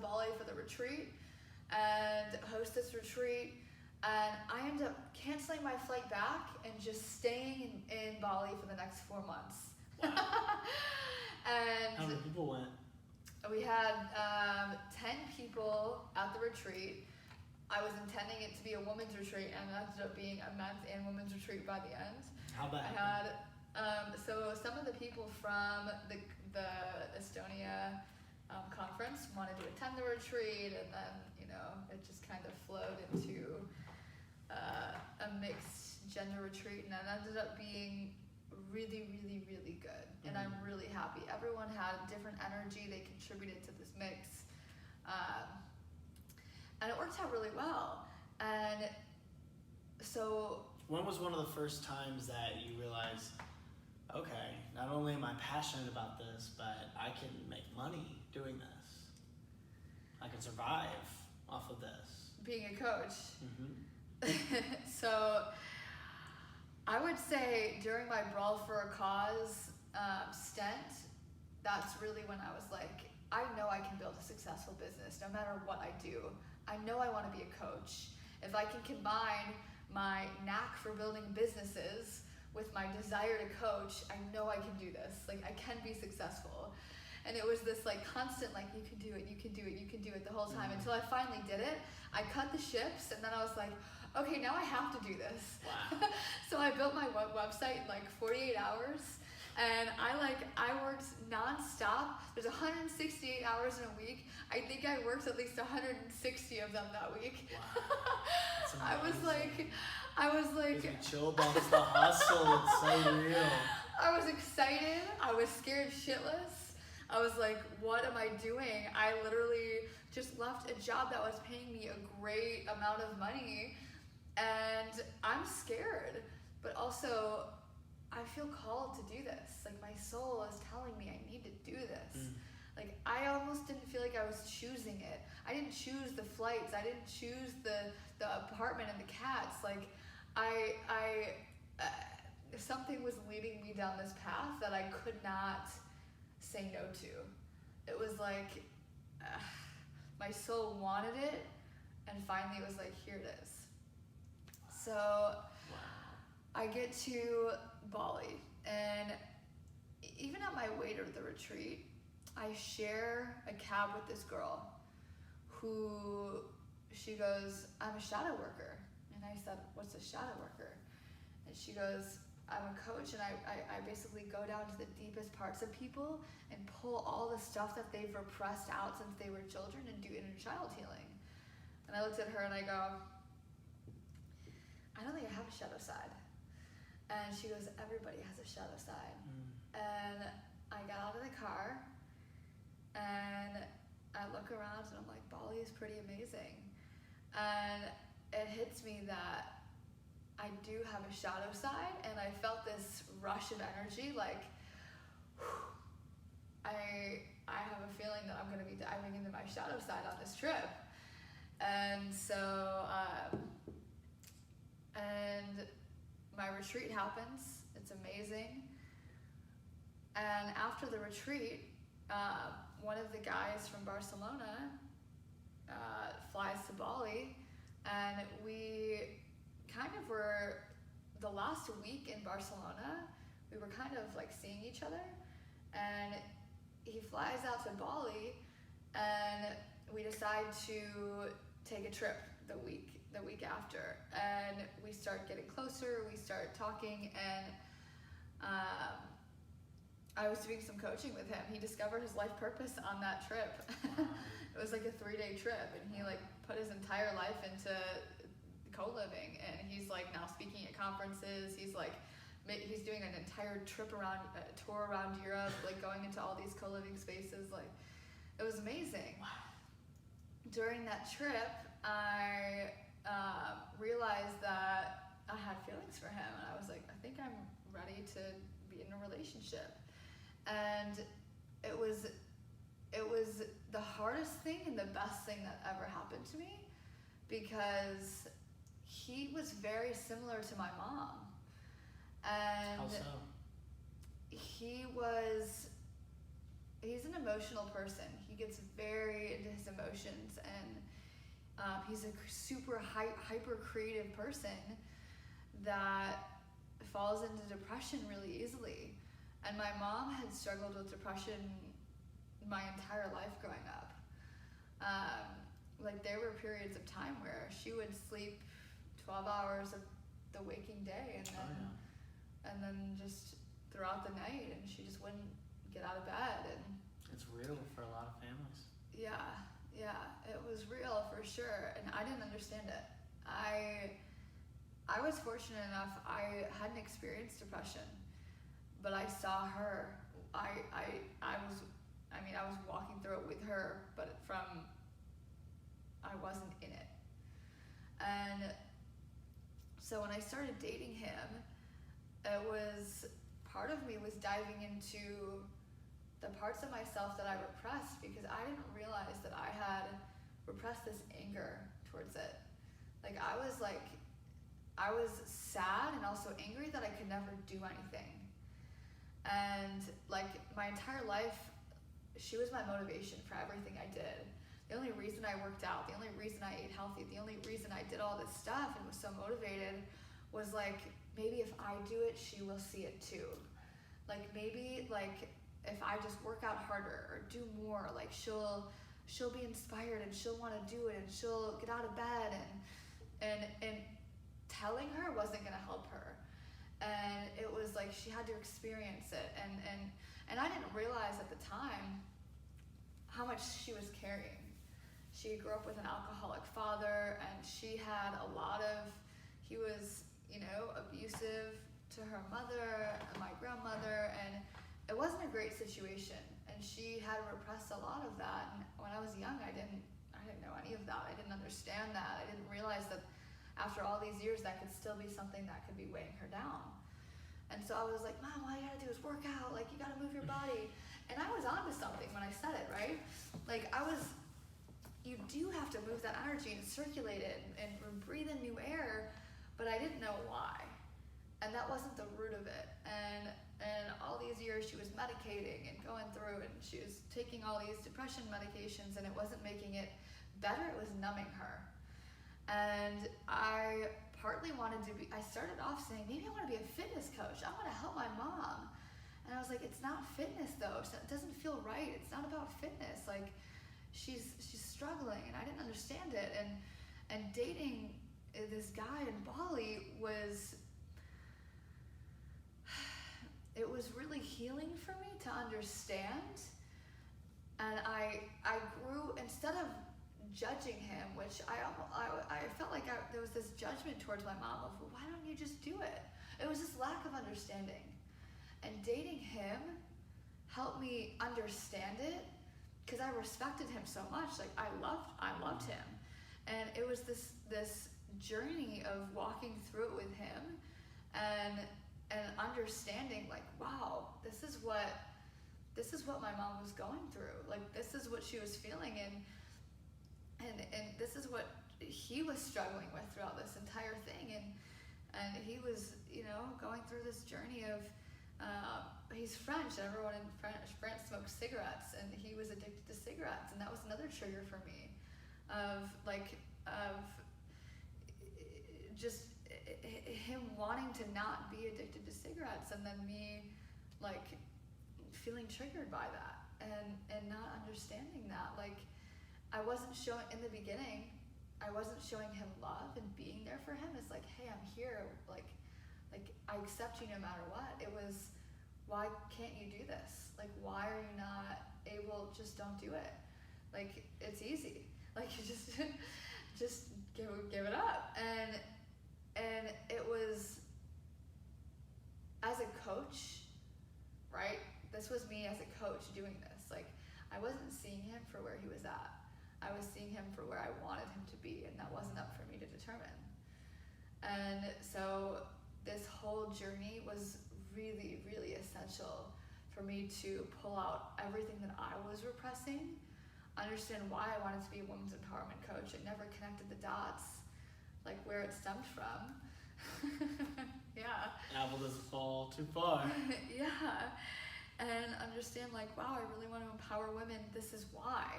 Bali for the retreat and host this retreat. And I ended up canceling my flight back and just staying in Bali for the next 4 months. Wow. And how many people went? We had 10 people at the retreat. I was intending it to be a women's retreat, and it ended up being a men's and women's retreat by the end. How bad? I had so some of the people from the Estonia conference wanted to attend the retreat, and then it just kind of flowed into a mixed gender retreat, and it ended up being really, really, really good. And I'm really happy. Everyone had a different energy. They contributed to this mix. And it worked out really well. And so... When was one of the first times that you realized, okay, not only am I passionate about this, but I can make money doing this. I can survive off of this. Being a coach. Mm-hmm. So I would say during my Brawl for a Cause stint, that's really when I was like, I know I can build a successful business no matter what I do. I know I want to be a coach. If I can combine my knack for building businesses with my desire to coach, I know I can do this. Like, I can be successful. And it was this like constant, like, you can do it, you can do it, you can do it the whole time, until I finally did it. I cut the ships, and then I was like, okay, now I have to do this. Wow. So I built my website in like 48 hours. And I worked nonstop. There's 168 hours in a week. I think I worked at least 160 of them that week. Wow. I was like, chill bumps the hustle. It's so real. I was excited. I was scared shitless. I was like, what am I doing? I literally just left a job that was paying me a great amount of money, and I'm scared, but also I feel called to do this. Like, my soul is telling me I need to do this. Like, I almost didn't feel like I was choosing it. I didn't choose the flights. I didn't choose the apartment and the cats. Like, something was leading me down this path that I could not say no to. It was like, my soul wanted it, and finally it was like, here it is. So Wow. I get to Bali, and even on my way to the retreat, I share a cab with this girl who, she goes, I'm a shadow worker. And I said, what's a shadow worker? And she goes, I'm a coach, and I basically go down to the deepest parts of people and pull all the stuff that they've repressed out since they were children and do inner child healing. And I looked at her and I go, I don't think I have a shadow side. And she goes, everybody has a shadow side. And I got out of the car and I look around and I'm like, Bali is pretty amazing. And it hits me that I do have a shadow side, and I felt this rush of energy, like, I have a feeling that I'm going to be diving into my shadow side on this trip. And so, and my retreat happens. It's amazing. And after the retreat, one of the guys from Barcelona flies to Bali, and we kind of were, the last week in Barcelona, we were kind of like seeing each other, and he flies out to Bali, and we decide to take a trip the week after, and we start getting closer, we start talking, and I was doing some coaching with him. He discovered his life purpose on that trip. It was like a 3-day trip, and he like put his entire life into co-living, and he's like now speaking at conferences. He's like, he's doing an entire tour around Europe, like going into all these co-living spaces. Like, it was amazing. Wow. During that trip, I realized that I had feelings for him, and I was like, I think I'm ready to be in a relationship. And it was the hardest thing and the best thing that ever happened to me, because he was very similar to my mom. And How so? he's an emotional person. He gets very into his emotions. emotions, and he's a super hyper creative person that falls into depression really easily. And my mom had struggled with depression my entire life growing up. Like there were periods of time where she would sleep 12 hours of the waking day, and then just throughout the night, and she just wouldn't get out of bed. And it's real for a lot of families. Yeah, it was real for sure, and I didn't understand it. I was fortunate enough, I hadn't experienced depression, but I saw her. I was walking through it with her, but I wasn't in it. And so when I started dating him, it was, part of me was diving into the parts of myself that I repressed, because I didn't realize that I had repressed this anger towards it. Like I was sad and also angry that I could never do anything. And like my entire life, she was my motivation for everything I did. The only reason I worked out, the only reason I ate healthy, the only reason I did all this stuff and was so motivated was like, maybe if I do it, she will see it too. Like maybe like if I just work out harder or do more, like she'll be inspired and she'll want to do it and she'll get out of bed, and telling her wasn't gonna help her. And it was like she had to experience it, and I didn't realize at the time how much she was carrying. She grew up with an alcoholic father, and he was, abusive to her mother and my grandmother, and it wasn't a great situation. And she had repressed a lot of that. And when I was young, I didn't know any of that. I didn't understand that. I didn't realize that after all these years, that could still be something that could be weighing her down. And so I was like, Mom, all you gotta do is work out. Like, you gotta move your body. And I was onto something when I said it, right? Like, you do have to move that energy and circulate it and breathe in new air, but I didn't know why. And that wasn't the root of it. And all these years she was medicating and going through, and she was taking all these depression medications, and it wasn't making it better, it was numbing her. And I started off saying, maybe I want to be a fitness coach. I want to help my mom. And I was like, it's not fitness though. It doesn't feel right. It's not about fitness. Like she's struggling, and I didn't understand it. And dating this guy in Bali was really healing for me to understand. And I grew, instead of judging him, which I felt like there was this judgment towards my mom of, well, why don't you just do it? It was this lack of understanding. And dating him helped me understand it, because I respected him so much. Like I loved him. And it was this journey of walking through it with him and understanding, like, wow, this is what my mom was going through. Like this is what she was feeling, and this is what he was struggling with throughout this entire thing. And he was, going through this journey of, he's French, and everyone in France smokes cigarettes, and he was addicted to cigarettes. And that was another trigger for me of just him wanting to not be addicted to cigarettes, and then me like feeling triggered by that and not understanding that. Like I wasn't showing, in the beginning, I wasn't showing him love and being there for him. It's like, hey, I'm here. Like I accept you no matter what. It was, why can't you do this? Like, why are you not able? Just don't do it. Like, it's easy. Like, you just give it up. And it was, as a coach, right? This was me as a coach doing this. Like, I wasn't seeing him for where he was at. I was seeing him for where I wanted him to be, and that wasn't up for me to determine. And so this whole journey was really, really essential for me to pull out everything that I was repressing, understand why I wanted to be a women's empowerment coach. It never connected the dots, like where it stemmed from. Yeah. Apple doesn't fall too far. Yeah. And understand, like, wow, I really want to empower women. This is why.